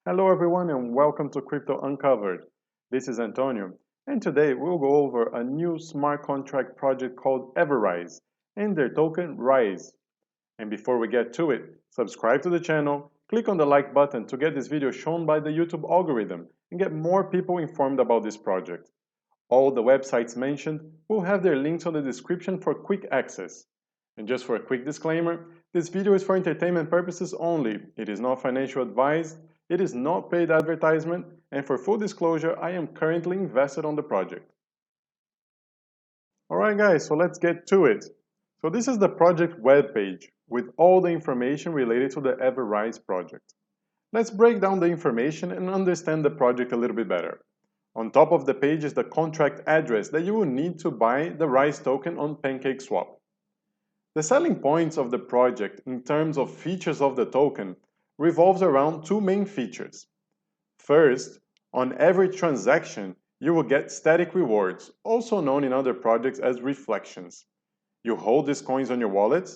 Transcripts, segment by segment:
Hello everyone and welcome to Crypto Uncovered. This is Antonio and today we'll go over a new smart contract project called EverRise and their token Rise. And before we get to it, subscribe to the channel, click on the like button to get this video shown by the YouTube algorithm and get more people informed about this project. All the websites mentioned will have their links on the description for quick access. And just for a quick disclaimer, this video is for entertainment purposes only. It is not financial advice, it is not paid advertisement, and for full disclosure, I am currently invested on the project. Alright guys, so let's get to it. So this is the project webpage with all the information related to the EverRise project. Let's break down the information and understand the project a little bit better. On top of the page is the contract address that you will need to buy the Rise token on Pancakeswap. The selling points of the project in terms of features of the token revolves around two main features. First, on every transaction, you will get static rewards, also known in other projects as reflections. You hold these coins on your wallet,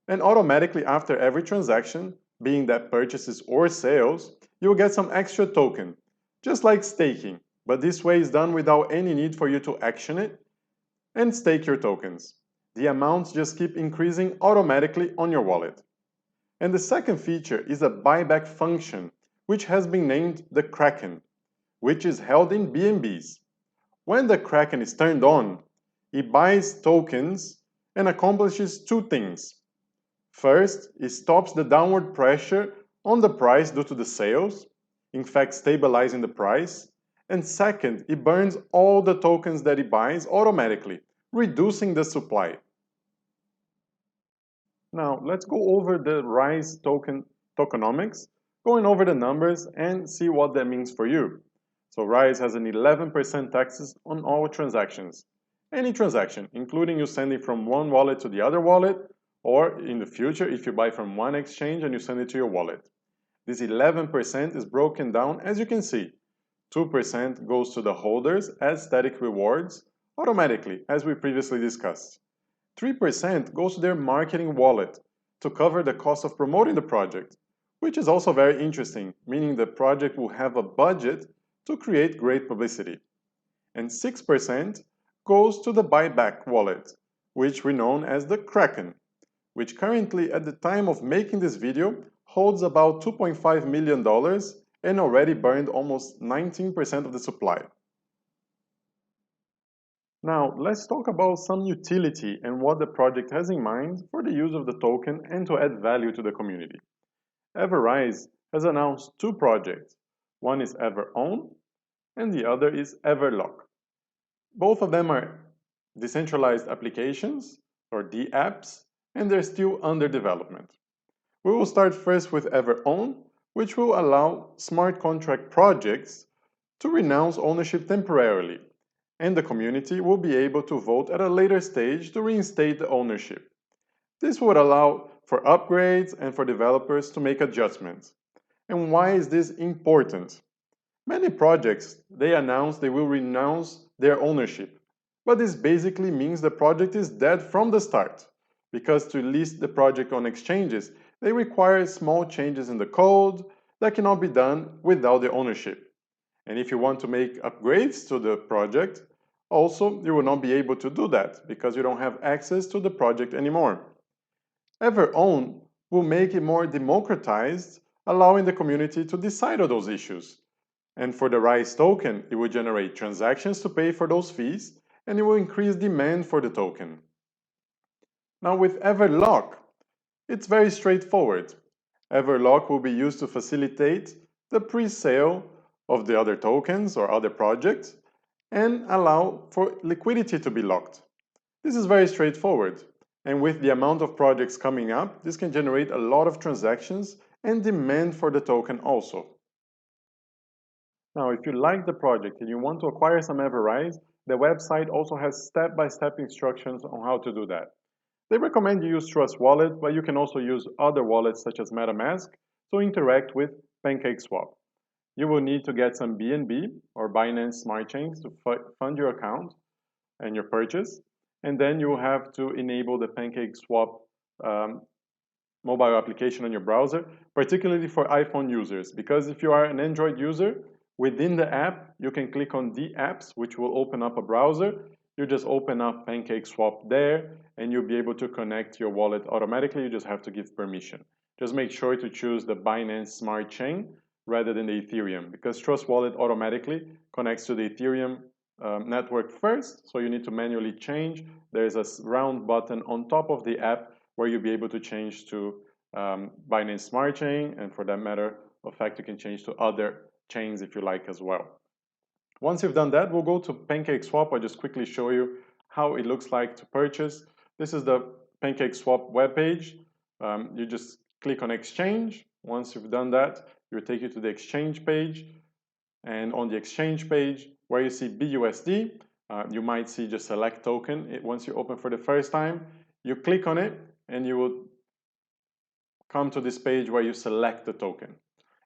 and automatically after every transaction, being that purchases or sales, you will get some extra token, just like staking, but this way is done without any need for you to action it and stake your tokens. The amounts just keep increasing automatically on your wallet. And the second feature is a buyback function, which has been named the Kraken, which is held in BNBs. When the Kraken is turned on, it buys tokens and accomplishes two things. First, it stops the downward pressure on the price due to the sales, in fact stabilizing the price. And second, it burns all the tokens that it buys automatically, reducing the supply. Now, let's go over the Rise token tokenomics, going over the numbers and see what that means for you. So Rise has an 11% taxes on all transactions. Any transaction, including you sending from one wallet to the other wallet, or in the future, if you buy from one exchange and you send it to your wallet. This 11% is broken down as you can see. 2% goes to the holders as static rewards, automatically, as we previously discussed. 3% goes to their marketing wallet to cover the cost of promoting the project, which is also very interesting, meaning the project will have a budget to create great publicity. And 6% goes to the buyback wallet, which we know as the Kraken, which currently at the time of making this video holds about $2.5 million and already burned almost 19% of the supply. Now, let's talk about some utility and what the project has in mind for the use of the token and to add value to the community. EverRise has announced two projects. One is Everown and the other is Everlock. Both of them are decentralized applications or DApps and they're still under development. We will start first with Everown, which will allow smart contract projects to renounce ownership temporarily, and the community will be able to vote at a later stage to reinstate the ownership. This would allow for upgrades and for developers to make adjustments. And why is this important? Many projects, they announce they will renounce their ownership, but this basically means the project is dead from the start, because to list the project on exchanges, they require small changes in the code that cannot be done without the ownership. And if you want to make upgrades to the project, also you will not be able to do that because you don't have access to the project anymore. Everown will make it more democratized, allowing the community to decide on those issues. And for the Rise token, it will generate transactions to pay for those fees, and it will increase demand for the token. Now with Everlock, it's very straightforward. Everlock will be used to facilitate the pre-sale of the other tokens or other projects and allow for liquidity to be locked. This is very straightforward, and with the amount of projects coming up, this can generate a lot of transactions and demand for the token also. Now, if you like the project and you want to acquire some EverRise, the website also has step-by-step instructions on how to do that. They recommend you use Trust Wallet, but you can also use other wallets such as MetaMask to interact with Pancakeswap. You will need to get some BNB or Binance Smart Chains to fund your account and your purchase, and then you will have to enable the Pancakeswap mobile application on your browser, particularly for iPhone users, because if you are an Android user, within the app, you can click on the apps, which will open up a browser. You just open up Pancakeswap there, and you'll be able to connect your wallet automatically. You just have to give permission. Just make sure to choose the Binance Smart Chain rather than the Ethereum, because Trust Wallet automatically connects to the Ethereum network first, so you need to manually change. There's a round button on top of the app where you'll be able to change to Binance Smart Chain, and for that matter of fact, you can change to other chains if you like as well. Once you've done that, we'll go to Pancakeswap. I'll just quickly show you how it looks like to purchase. This is the Pancakeswap webpage. You just click on exchange. Once you've done that, it will take you to the exchange page. And on the exchange page, where you see BUSD, you might see just select token. Once you open for the first time, you click on it and you will come to this page where you select the token.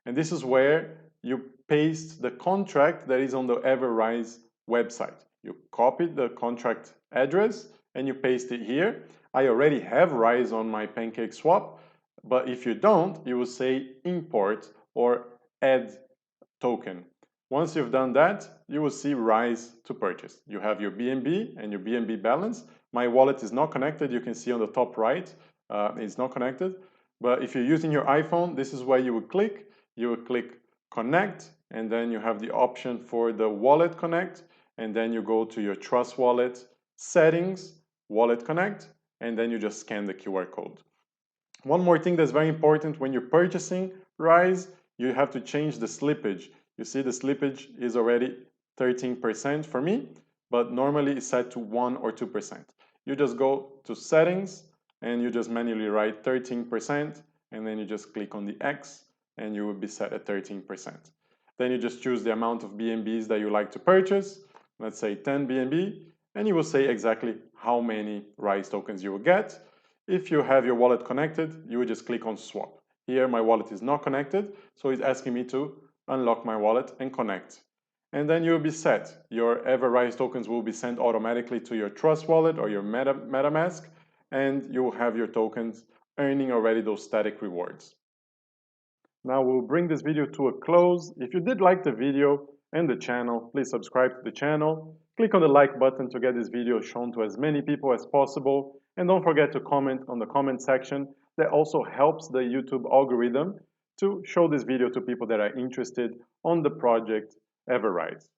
And this is where you paste the contract that is on the EverRise website. You copy the contract address and you paste it here. I already have Rise on my Pancakeswap, but if you don't, you will say import or add token. Once you've done that, you will see Rise to purchase. You have your BNB and your BNB balance. My wallet is not connected. You can see on the top right, it's not connected. But if you're using your iPhone, this is where you would click. You would click connect, and then you have the option for the wallet connect, and then you go to your Trust Wallet settings, wallet connect, and then you just scan the QR code. One more thing that's very important when you're purchasing Rise, you have to change the slippage. You see the slippage is already 13% for me, but normally it's set to 1 or 2%. You just go to settings and you just manually write 13%, and then you just click on the X and you will be set at 13%. Then you just choose the amount of BNBs that you like to purchase, let's say 10 BNB, and you will say exactly how many Rise tokens you will get. If you have your wallet connected, you will just click on swap. Here my wallet is not connected, so it's asking me to unlock my wallet and connect. And then you'll be set. Your EverRise tokens will be sent automatically to your Trust Wallet or your MetaMask, and you will have your tokens earning already those static rewards. Now we'll bring this video to a close. If you did like the video and the channel, please subscribe to the channel. Click on the like button to get this video shown to as many people as possible. And don't forget to comment on the comment section. That also helps the YouTube algorithm to show this video to people that are interested on the project EverRise.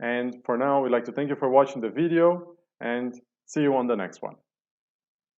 And for now, we'd like to thank you for watching the video and see you on the next one.